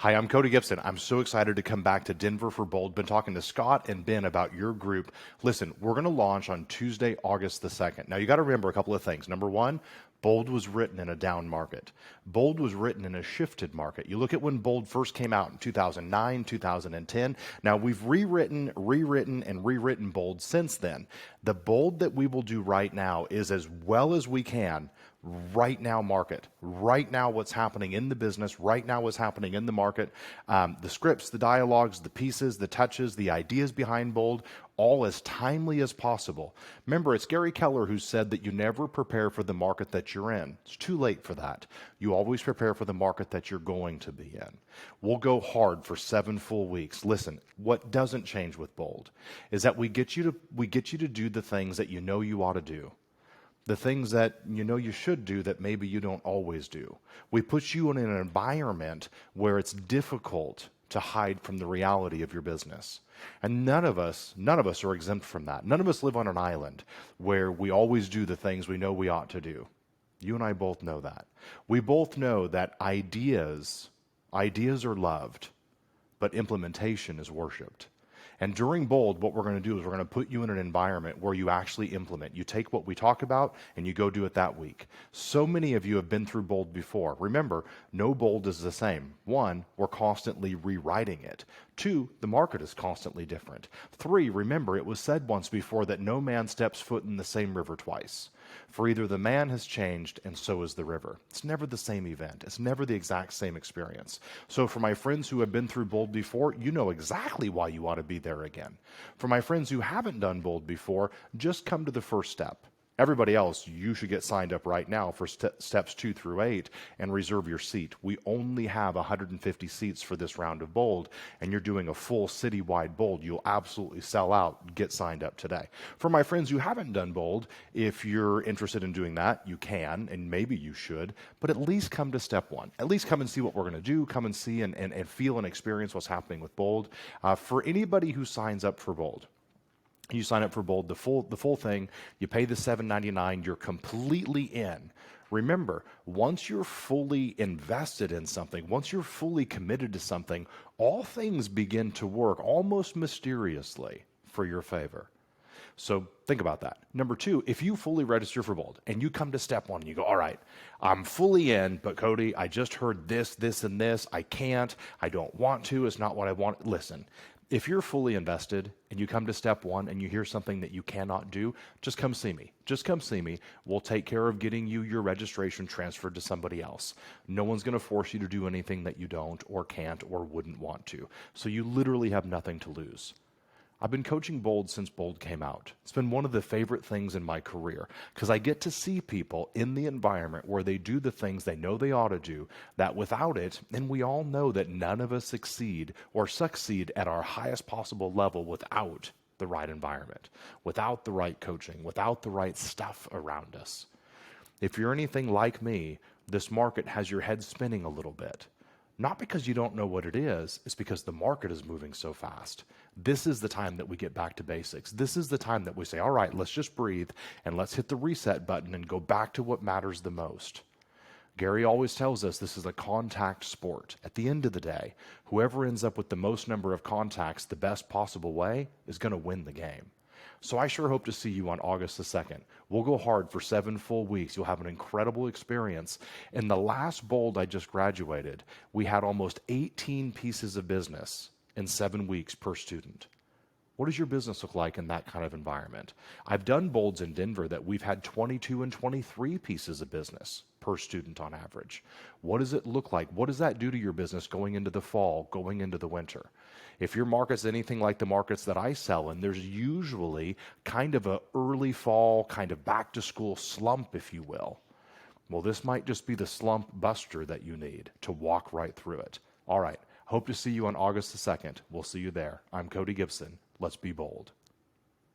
Hi, I'm Cody Gibson. I'm so excited to come back to Denver for Bold. Been talking to Scott and Ben about your group. Listen, we're going to launch on Tuesday, August the 2nd. Now, you got to remember a couple of things. Number one, Bold was written in a down market. Bold was written in a shifted market. You look at when Bold first came out in 2009, 2010. Now, we've rewritten, and rewritten Bold since then. The Bold that we will do right now is as well as we can right now market, right now what's happening in the business, right now what's happening in the market, the scripts, the dialogues, the pieces, the touches, the ideas behind Bold, all as timely as possible. Remember, it's Gary Keller who said that you never prepare for the market that you're in. It's too late for that. You always prepare for the market that you're going to be in. We'll go hard for 7 full weeks. Listen, what doesn't change with Bold is that we get you to do the things that you know you ought to do. The things that you know you should do that maybe you don't always do. We put you in an environment where it's difficult to hide from the reality of your business. And none of us are exempt from that. None of us live on an island where we always do the things we know we ought to do. You and I both know that. We both know that ideas are loved, but implementation is worshiped. And during Bold, what we're going to do is we're going to put you in an environment where you actually implement. You take what we talk about and you go do it that week. So many of you have been through Bold before. Remember, no Bold is the same. 1, we're constantly rewriting it. 2, the market is constantly different. 3, remember, it was said once before that no man steps foot in the same river twice. For either the man has changed and so is the river. It's never the same event. It's never the exact same experience. So for my friends who have been through Bold before, you know exactly why you ought to be there again. For my friends who haven't done Bold before, just come to the first step. Everybody else, you should get signed up right now for steps 2 through 8 and reserve your seat. We only have 150 seats for this round of Bold, and you're doing a full citywide Bold. You'll absolutely sell out. Get signed up today. For my friends who haven't done Bold, if you're interested in doing that, you can, and maybe you should, but at least come to step 1. At least come and see what we're going to do. Come and see and feel and experience what's happening with Bold. For anybody who signs up for Bold, you sign up for Bold, the full thing, you pay the $7.99, you're completely in. Remember, once you're fully invested in something, once you're fully committed to something, all things begin to work almost mysteriously for your favor. So think about that. Number 2, if you fully register for Bold and you come to step 1 and you go, all right, I'm fully in, but Cody, I just heard this, and this. I can't. I don't want to. It's not what I want. Listen, if you're fully invested and you come to step 1 and you hear something that you cannot do, just come see me. Just come see me. We'll take care of getting you your registration transferred to somebody else. No one's going to force you to do anything that you don't or can't or wouldn't want to. So you literally have nothing to lose. I've been coaching Bold since Bold came out. It's been one of the favorite things in my career because I get to see people in the environment where they do the things they know they ought to do, that without it, and we all know that none of us succeed at our highest possible level without the right environment, without the right coaching, without the right stuff around us. If you're anything like me, this market has your head spinning a little bit. Not because you don't know what it is, it's because the market is moving so fast. This is the time that we get back to basics. This is the time that we say, all right, let's just breathe and let's hit the reset button and go back to what matters the most. Gary always tells us this is a contact sport. At the end of the day, whoever ends up with the most number of contacts the best possible way is going to win the game. So I sure hope to see you on August the 2nd. We'll go hard for 7 full weeks. You'll have an incredible experience. In the last Bold I just graduated, we had almost 18 pieces of business in 7 weeks per student. What does your business look like in that kind of environment? I've done Bolds in Denver that we've had 22 and 23 pieces of business per student on average. What does it look like? What does that do to your business going into the fall, going into the winter? If your market's anything like the markets that I sell in, there's usually kind of an early fall, kind of back to school slump, if you will. Well, this might just be the slump buster that you need to walk right through it. All right. Hope to see you on August the 2nd. We'll see you there. I'm Cody Gibson. Let's be bold.